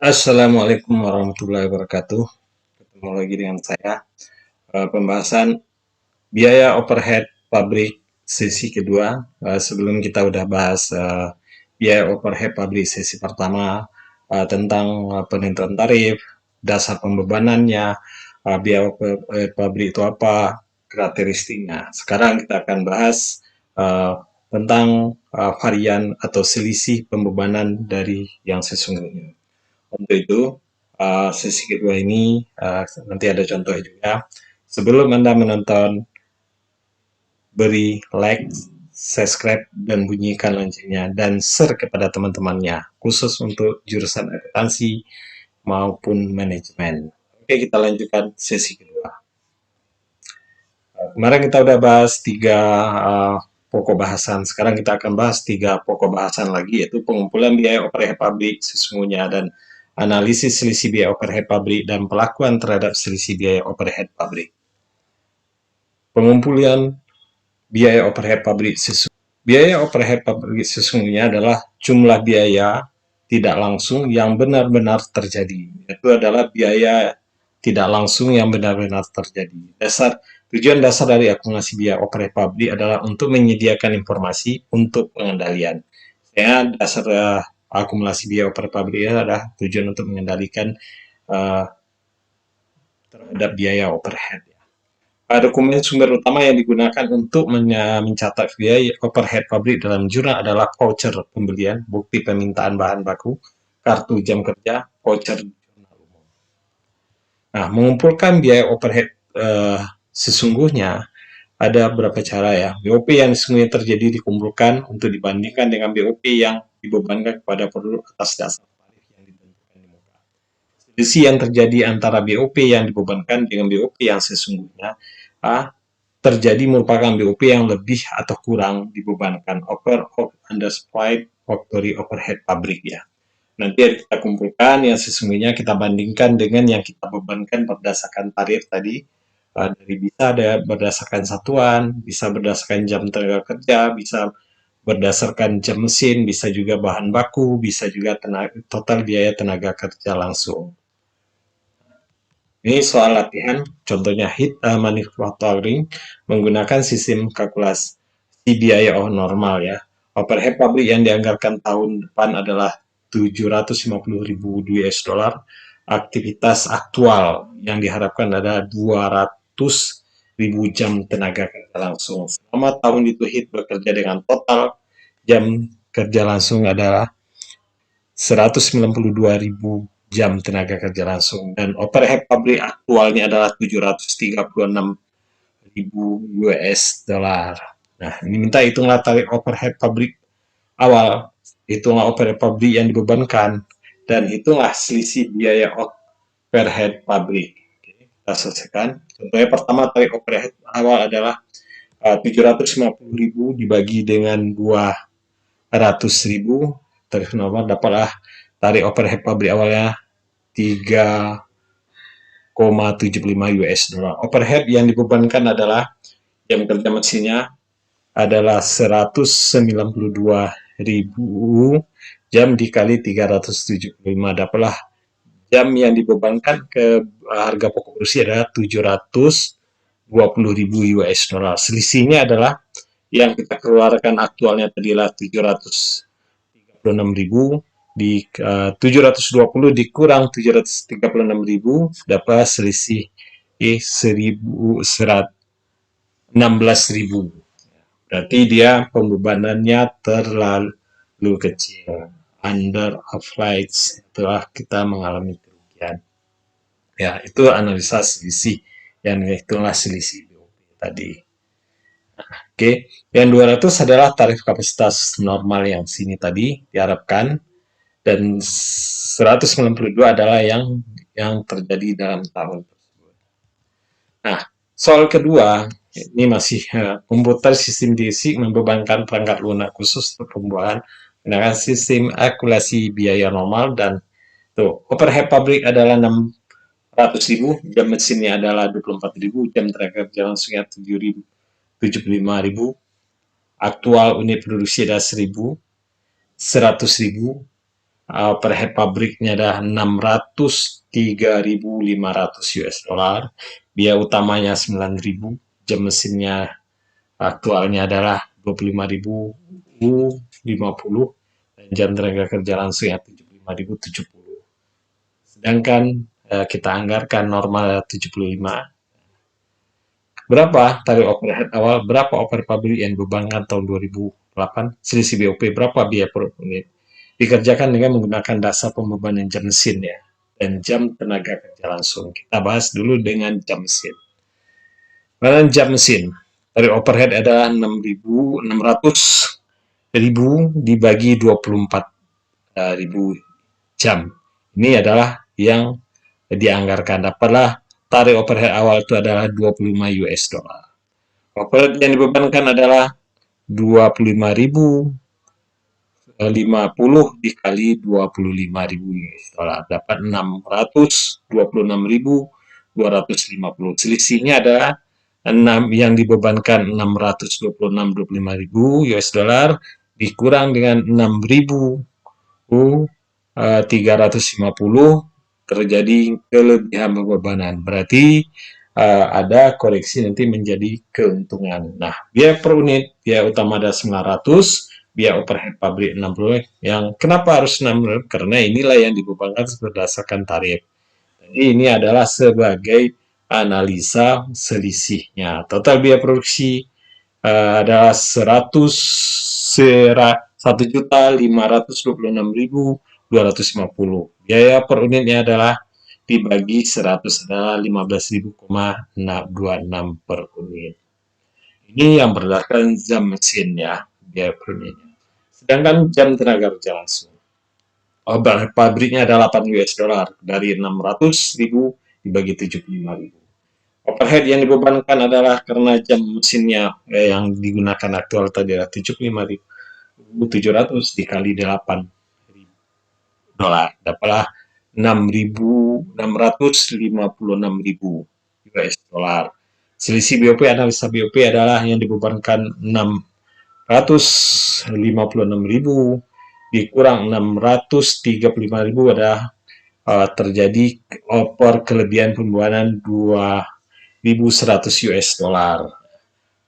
Assalamualaikum warahmatullahi wabarakatuh. Ketemu lagi dengan saya. Pembahasan biaya overhead pabrik sesi kedua. Sebelum kita udah bahas biaya overhead pabrik sesi pertama tentang penentuan tarif, dasar pembebanannya, biaya overhead pabrik itu apa, karakteristiknya. Sekarang kita akan bahas uh, tentang varian atau selisih pembebanan dari yang sesungguhnya. Untuk itu, sesi kedua ini nanti ada contohnya juga. Sebelum Anda menonton, beri like, subscribe, dan bunyikan loncengnya, dan share kepada teman-temannya, khusus untuk jurusan akuntansi maupun manajemen. Oke, kita lanjutkan sesi kedua. Kemarin kita udah bahas tiga pokok bahasan. Sekarang kita akan bahas tiga pokok bahasan lagi, yaitu pengumpulan biaya overhead pabrik sesungguhnya dan analisis selisih biaya overhead pabrik dan pelakuan terhadap selisih biaya overhead pabrik. Pengumpulan biaya overhead pabrik sesungguhnya. Biaya overhead pabrik sesungguhnya adalah jumlah biaya tidak langsung yang benar-benar terjadi. Itu adalah biaya tidak langsung yang benar-benar terjadi. Tujuan dasar dari akumulasi biaya overhead pabrik adalah untuk menyediakan informasi untuk pengendalian. Dasar akumulasi biaya overhead pabrik adalah tujuan untuk mengendalikan uh, terhadap biaya overhead. Dokumen sumber utama yang digunakan untuk mencatat biaya overhead pabrik dalam jurnal adalah voucher pembelian, bukti permintaan bahan baku, kartu jam kerja, voucher jurnal umum. Nah, mengumpulkan biaya overhead sesungguhnya ada beberapa cara ya. BOP yang sesungguhnya terjadi dikumpulkan untuk dibandingkan dengan BOP yang dibebankan kepada produk atas dasar tarif yang ditentukan di muka. Selisih yang terjadi antara BOP yang dibebankan dengan BOP yang sesungguhnya terjadi merupakan BOP yang lebih atau kurang dibebankan over of undersupplied factory overhead pabrik ya. Nanti kita kumpulkan yang sesungguhnya kita bandingkan dengan yang kita bebankan berdasarkan tarif tadi. Dari bisa ada berdasarkan satuan, bisa berdasarkan jam tenaga kerja, bisa berdasarkan jam mesin, bisa juga bahan baku, bisa juga total biaya tenaga kerja langsung. Ini soal latihan, contohnya heat manufacturing menggunakan sistem kalkulasi biaya normal ya. Overhead pabrik yang dianggarkan tahun depan adalah 750.000 US dollar. Aktivitas aktual yang diharapkan ada 200.000 jam tenaga kerja langsung. Selama tahun itu HIT bekerja dengan total jam kerja langsung adalah 192.000 jam tenaga kerja langsung dan overhead pabrik aktualnya adalah 736.000 US dollar. Nah, ini minta hitunglah tarif overhead pabrik awal, hitunglah overhead pabrik yang dibebankan, dan hitunglah selisih biaya overhead pabrik. Oke, kita selesaikan. Contohnya pertama tarif overhead awal adalah 750.000 dibagi dengan 200.000, tarif normal dapatlah tarif overhead pabrik awalnya 3,75 US dollar. Overhead yang dibebankan adalah jam kerja mesinnya adalah 192.000 jam dikali 375, dapatlah jam yang dibebankan ke harga pokok produksi adalah 720.000 US dollar. Selisihnya adalah yang kita keluarkan aktualnya tadi adalah 736.000 di 720 dikurang 736.000 dapat selisih 16.000. Berarti dia pembebanannya terlalu kecil. Under applied setelah kita mengalami kerugian. Ya, itu analisa selisih. Yang itulah selisih BOP tadi. Oke, yang 200 adalah tarif kapasitas normal yang sini tadi diharapkan, dan 192 adalah yang terjadi dalam tahun tersebut. Nah, soal kedua, ini masih komputer sistem DISIC membebankan perangkat lunak khusus untuk pembuahan menggunakan sistem akumulasi biaya normal dan tuh overhead pabrik adalah 600.000, jam mesinnya adalah 24.000, jam tenaga kerja langsungnya 75.000, aktual unit produksi adalah 1.000, 100.000, overhead pabriknya adalah 603.500 US dollar, biaya utamanya 9.000, jam mesinnya aktualnya adalah 25.050, dan jam tenaga kerja langsungnya 75.070. Sedangkan kita anggarkan normal 75. Berapa tarif overhead awal? Berapa overhead pabrik yang dibebankan tahun 2008? Selisih BOP berapa biaya per unit? Dikerjakan dengan menggunakan dasar pembebanan jam mesin ya, dan jam tenaga kerja langsung. Kita bahas dulu dengan jam mesin. Pembebanan jam mesin. Tarif overhead adalah 600.000 dibagi 24.000 jam. Ini adalah yang dianggarkan. Dapatlah tarif overhead awal itu adalah 25 US dollar. Overhead yang dibebankan adalah 25.050 dikali 25.000 US dollar, dapat 626.250. Selisihnya adalah 6 yang dibebankan 626.025.000 US dollar dikurang dengan 6.350 terjadi kelebihan bebanan. Berarti ada koreksi nanti menjadi keuntungan. Nah, biaya per unit, biaya utama ada 900, biaya overhead pabrik 60. Yang kenapa harus 60? Karena inilah yang dibebankan berdasarkan tarif. Jadi ini adalah sebagai analisa selisihnya. Total biaya produksi adalah 1.526.250. Biaya per unitnya adalah dibagi 100 adalah 15.026 per unit. Ini yang berdasarkan jam mesin ya, biaya per unitnya. Sedangkan jam tenaga kerja langsung. Pabriknya ada 8 US dollar, dari 600.000 dibagi 75.000. Overhead yang dibebankan adalah karena jam mesinnya yang digunakan aktual tadi adalah 75.700 dikali 8 dolar, dapatlah 656.000 US dollar. Selisih BOP, analisa BOP adalah yang dibebankan 656.000 dikurang 635.000 adalah terjadi kelebihan pembebanan 2.100 US dollar.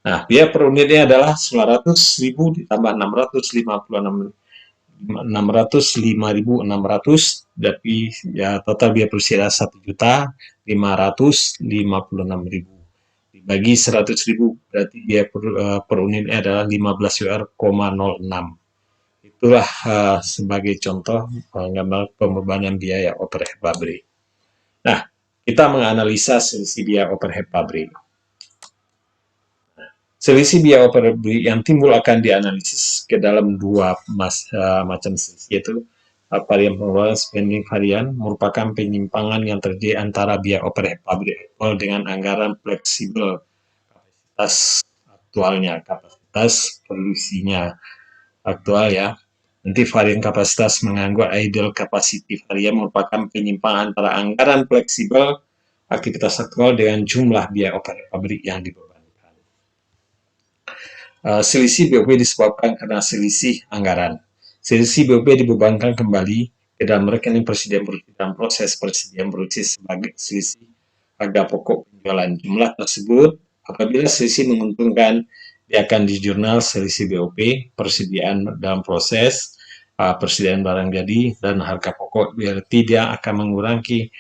Nah, biaya per unitnya adalah 900.000 ditambah 605.600, tapi ya total biaya produksi adalah 1.556.000 dibagi 100.000, berarti biaya per unitnya adalah 15 UR,06. Itulah sebagai contoh gambar pembebanan biaya overhead pabrik. Nah, kita menganalisa selisih biaya overhead pabrik. Selisih biaya overhead pabrik yang timbul akan dianalisis ke dalam dua macam selisih, yaitu varian pengeluaran spending varian merupakan penyimpangan yang terjadi antara biaya overhead pabrik aktual dengan anggaran fleksibel kapasitas aktualnya, kapasitas produksinya aktual ya. Nanti varian kapasitas menganggur idle capacity varian merupakan penyimpangan antara anggaran fleksibel aktivitas aktual dengan jumlah biaya overhead pabrik yang dibebankan. Selisih BOP disebabkan karena selisih anggaran. Selisih BOP dibebankan kembali ke dalam rekening persediaan produksi dan proses persediaan produksi sebagai selisih harga pokok penjualan. Jumlah tersebut apabila selisih menguntungkan, dia akan di jurnal selisih BOP, persediaan dalam proses, persediaan barang jadi, dan harga pokok. Berarti dia akan mengurangi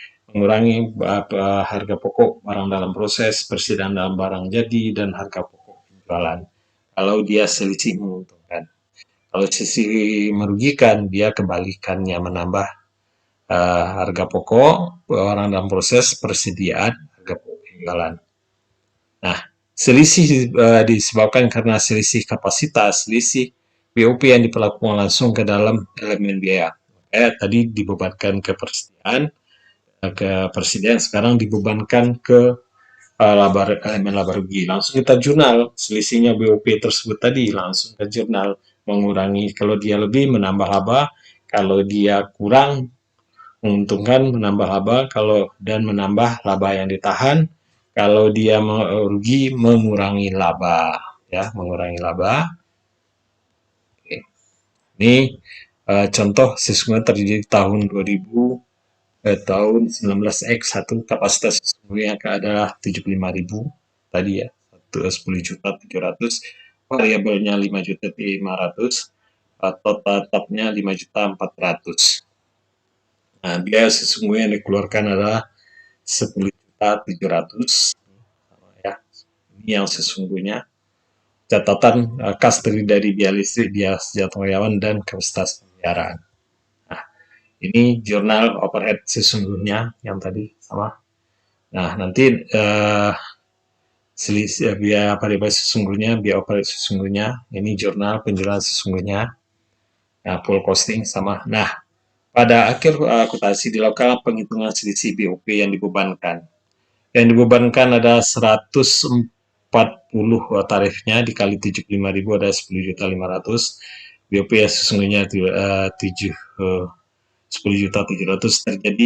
harga pokok barang dalam proses, persediaan dalam barang jadi, dan harga pokok penjualan. Kalau dia selisih menguntungkan. Kalau selisih merugikan, dia kebalikannya, menambah harga pokok barang dalam proses, persediaan, harga pokok penjualan. Nah, selisih disebabkan karena selisih kapasitas, selisih BOP yang diperlakukan langsung ke dalam elemen biaya. Tadi dibebankan ke persediaan, sekarang dibebankan ke elemen laba rugi. Langsung kita jurnal selisihnya BOP tersebut tadi, langsung ke jurnal, mengurangi, kalau dia lebih menambah laba, kalau dia kurang menguntungkan menambah laba, dan menambah laba yang ditahan, kalau dia rugi mengurangi laba ya, mengurangi laba. Oke. Ini Contoh sesungguhnya terjadi tahun 2000, tahun 19X1 kapasitas sesungguhnya adalah 75.000 tadi ya, 10.700.000, variabelnya 5.500.000, total tetapnya 5.400.000. Nah, biaya sesungguhnya yang dikeluarkan adalah 10.700.000 ya. Ini yang sesungguhnya. Catatan kas terdiri dari biaya listrik, biaya senjata karyawan, dan kapasitas pemeliharaan. Nah, ini jurnal overhead sesungguhnya yang tadi sama. Nah, nanti selisih biaya variabel sesungguhnya, biaya overhead sesungguhnya, ini jurnal penjualan sesungguhnya, nah, full costing sama. Nah, pada akhir akuntansi dilakukan penghitungan selisih BOP yang dibebankan. Yang dibebankan ada 140 tarifnya dikali 75.000 ada 10.500.000. BOP ya sesungguhnya 10.700.000 terjadi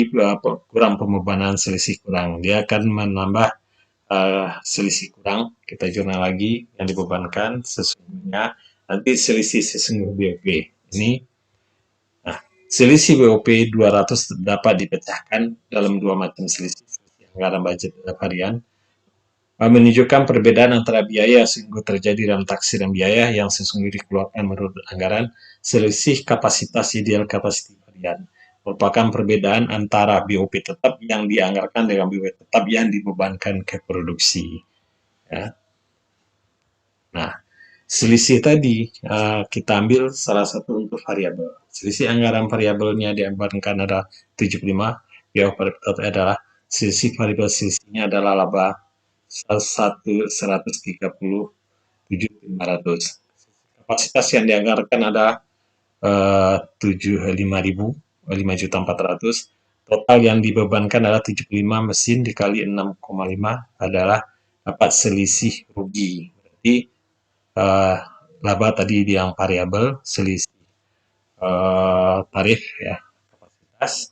kurang pembebanan selisih kurang. Dia akan menambah selisih kurang. Kita jurnal lagi yang dibebankan sesungguhnya. Nanti selisih sesungguh BOP. Ini selisih BOP 200 dapat dipecahkan dalam dua macam selisih anggaran budget harian, menunjukkan perbedaan antara biaya yang sesungguhnya terjadi dalam taksir dan biaya yang sesungguhnya dikeluarkan menurut anggaran. Selisih kapasitas ideal kapasitas harian merupakan perbedaan antara BOP tetap yang dianggarkan dengan BOP tetap yang dibebankan ke produksi. Ya. Nah, selisih tadi kita ambil salah satu untuk variabel. Selisih anggaran variabelnya dianggarkan ada 75, biaya tetap adalah selisih variabel selisihnya adalah laba 130.700. Kapasitas yang dianggarkan ada 5.400. Total yang dibebankan adalah 75 mesin dikali 6,5 adalah dapat selisih rugi. Berarti laba tadi yang variabel selisih tarif ya kapasitas.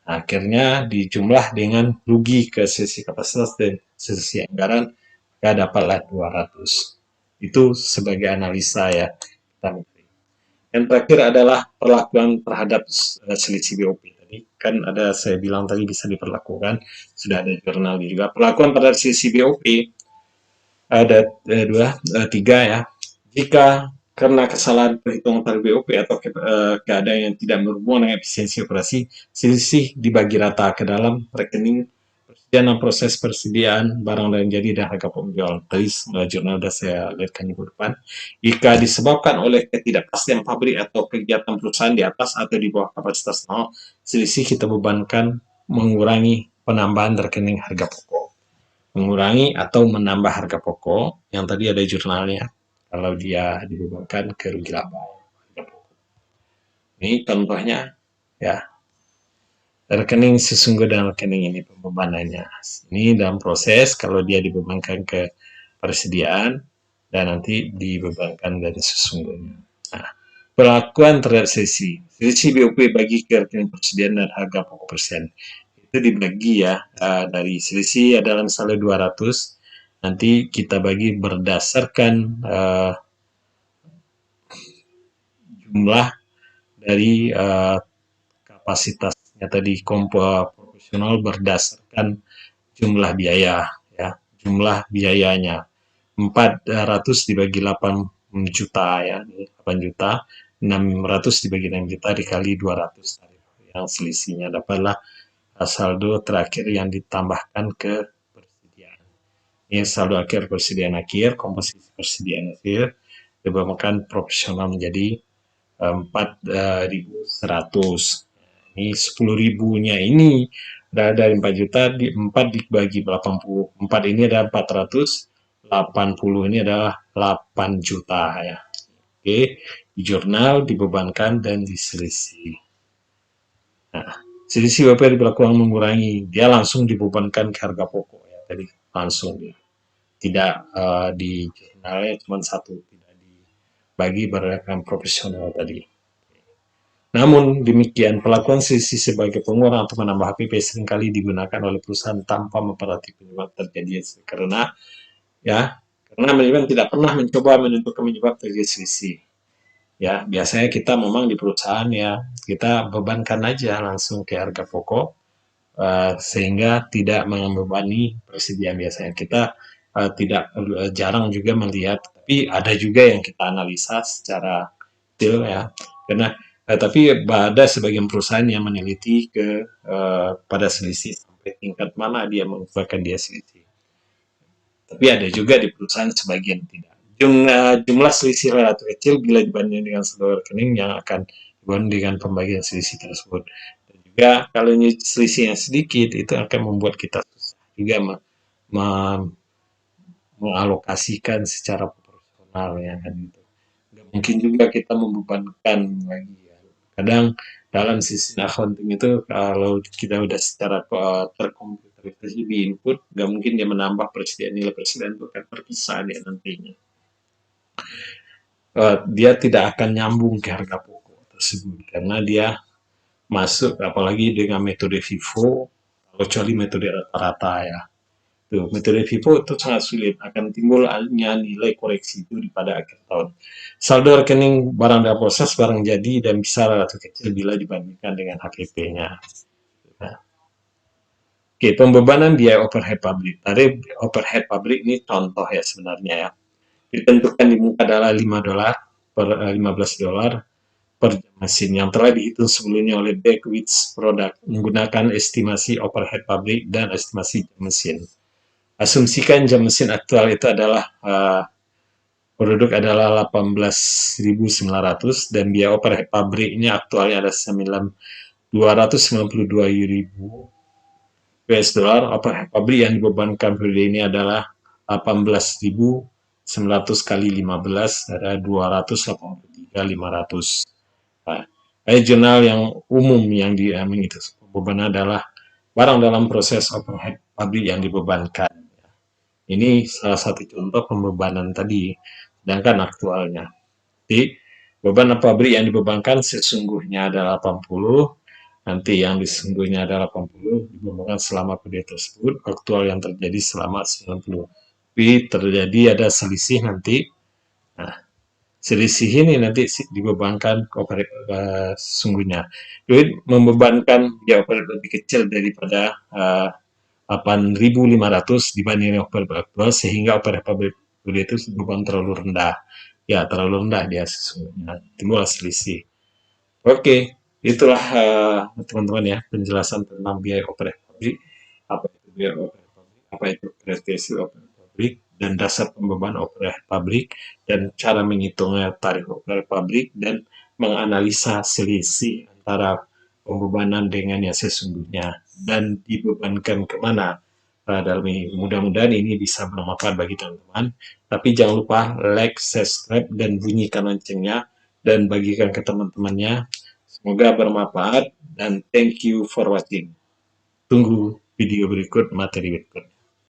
Akhirnya dijumlah dengan rugi ke sisi kapasitas dan sisi anggaran, maka dapatlah 200. Itu sebagai analisa ya. Yang terakhir adalah perlakuan terhadap selisih BOP. Tadi kan ada saya bilang tadi bisa diperlakukan, sudah ada jurnal juga. Perlakuan terhadap selisih BOP ada tiga ya. Jika karena kesalahan perhitungan tarif BOP atau keadaan yang tidak berhubungan dengan efisiensi operasi, selisih dibagi rata ke dalam rekening persediaan dan proses persediaan barang dan jadi dan harga penjual. Tadi jurnal sudah saya lihatkan di depan. Jika disebabkan oleh ketidakpastian pabrik atau kegiatan perusahaan di atas atau di bawah kapasitas nol, selisih kita bebankan mengurangi penambahan rekening harga pokok. Mengurangi atau menambah harga pokok yang tadi ada jurnalnya kalau dia dibebankan ke rugi laba. Ini contohnya ya, rekening sesungguh dan rekening ini pembebanannya. Ini dalam proses kalau dia dibebankan ke persediaan dan nanti dibebankan dari sesungguhnya. Nah, perlakuan terhadap selisih BOP bagi ke rekening persediaan dan harga pokok persen itu dibagi ya, dari selisih adalah misalnya 200, nanti kita bagi berdasarkan jumlah dari kapasitasnya tadi proporsional berdasarkan jumlah biaya ya, jumlah biayanya 400 dibagi 8 juta ya, 8 juta, 600 dibagi 6 juta dikali 200 yang selisihnya dapatlah saldo terakhir yang ditambahkan ke persediaan. Ini saldo akhir persediaan akhir, komposisi persediaan akhir dibebankan proporsional menjadi 4.100. Ini 10.000-nya ini dari 4 juta, 4 dibagi 80. 4 ini ada 400, 80 ini adalah 8 juta ya. Oke, di jurnal dibebankan dan diselisih. Nah, selisih BOP diberlakukan mengurangi, dia langsung dibebankan ke harga pokok ya tadi langsung ya. Tidak di jurnalnya cuma satu, tidak dibagi berdasarkan profesional tadi. Namun demikian, perlakuan selisih sebagai pengurang atau menambah HPP seringkali digunakan oleh perusahaan tanpa memperhatikan penyebab terjadi karena manajemen tidak pernah mencoba menentukan penyebab terjadi selisih. Ya, biasanya kita memang di perusahaan ya, kita bebankan aja langsung ke harga pokok, sehingga tidak membebani persediaan. Biasanya kita tidak jarang juga melihat, tapi ada juga yang kita analisa secara detail ya, karena tapi ada sebagian perusahaan yang meneliti pada selisih sampai tingkat mana dia mengupakan dia selisih. Tapi ada juga di perusahaan sebagian tidak. Jumlah selisih relatif kecil bila dibandingkan dengan saldo rekening yang akan dibanding dengan pembagian selisih tersebut. Dan juga kalau selisihnya sedikit, itu akan membuat kita susah juga mengalokasikan secara proporsional ya kan itu. Nggak mungkin juga kita membebankan lagi ya. Kadang dalam sistem accounting itu kalau kita udah secara terkomputerisasi di input, nggak mungkin dia menambah persediaan nilai persediaan itu akan terpisah dia nantinya. Dia tidak akan nyambung ke harga pokok tersebut karena dia masuk apalagi dengan metode FIFO, kecuali metode rata-rata ya. Tuh, metode FIFO itu sangat sulit, akan timbulnya nilai koreksi itu pada akhir tahun. Saldo rekening barang dalam proses, barang jadi, dan bisa relatif kecil bila dibandingkan dengan HPP-nya. Nah, oke, pembebanan biaya overhead pabrik. Tarif overhead pabrik ini contoh ya sebenarnya ya. Ditentukan di muka adalah $5 per $15 per jam mesin yang telah dihitung sebelumnya oleh Beckwith Product menggunakan estimasi overhead pabrik dan estimasi jam mesin. Asumsikan jam mesin aktual itu adalah produk adalah 18.900 dan biaya overhead pabriknya aktualnya ada 292.000 US dollar. Overhead pabrik yang dibebankan periode ini adalah 18.900 kali 15 ada 283.500. Nah, jurnal yang umum yang diambil itu beban adalah barang dalam proses overhead pabrik yang dibebankan. Ini salah satu contoh pembebanan tadi, sedangkan aktualnya. Jadi, beban pabrik yang dibebankan sesungguhnya adalah 80, nanti yang sesungguhnya adalah 80, dibebankan selama periode tersebut, aktual yang terjadi selama 90. Tapi terjadi ada selisih nanti, nah, selisih ini nanti dibebankan ke sesungguhnya. Jadi membebankan ya lebih kecil daripada 8.500 dibanding operator aktual sehingga operator itu beban terlalu rendah. Ya, terlalu rendah dia sesungguhnya. Timbul selisih. Oke, itulah teman-teman ya penjelasan tentang biaya operator pabrik, apa itu biaya operator pabrik, apa itu prestasi operator pabrik, dan dasar pembeban operator pabrik, dan cara menghitungnya tarif operator pabrik, dan menganalisa selisih antara pembebanan dengan yang sesungguhnya dan dibebankan kemana dalam ini. Mudah-mudahan ini bisa bermanfaat bagi teman-teman. Tapi jangan lupa like, subscribe, dan bunyikan loncengnya dan bagikan ke teman-temannya. Semoga bermanfaat dan thank you for watching. Tunggu video berikut, materi berikut.